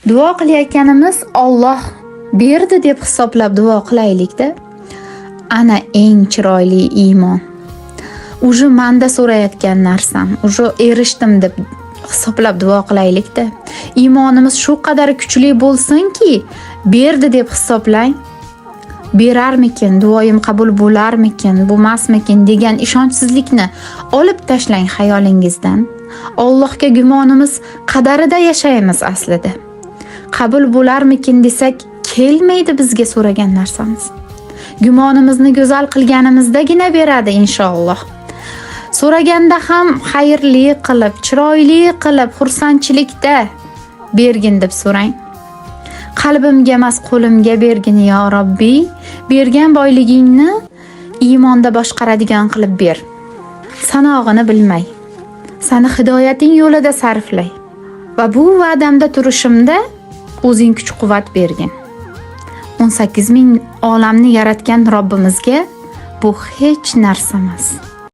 Duo qilayotganimiz Alloh berdi deb hisoblab duo qilaylik-da. Ana eng chiroyli iymon. Uje menda so'rayotgan narsam, uje erishdim deb hisoblab duo qilaylik-da. Iymonimiz shu qadar kuchli bo'lsinki, berdi deb hisoblang. Berarmikin, duoyim qabul bo'larmikin, bo'lmasmikin degan ishonchsizlikni olib tashlang xayolingizdan. Allohga gumonimiz qadarida yashaymiz aslida. Qabul bo'larmikin desak, kelmaydi bizga so'ragan narsamiz. Gumonimizni go'zal qilganimizdagina beradi inshaalloh. So'raganda ham xayrli qilib, chiroyli qilib, xursandchilikda bergin deb so'rang. Qalbimga emas, qo'limga bergin yo Robbiy. Bergan boyligingni iymonda boshqaradigan qilib ber. Sanog'ini bilmay, seni hidoyating yo'lida sarflay va bu va'damda turishimda o'zing kuch-quvvat bergin. 18 ming olamni yaratgan Robbimizga bu hech narsa emas.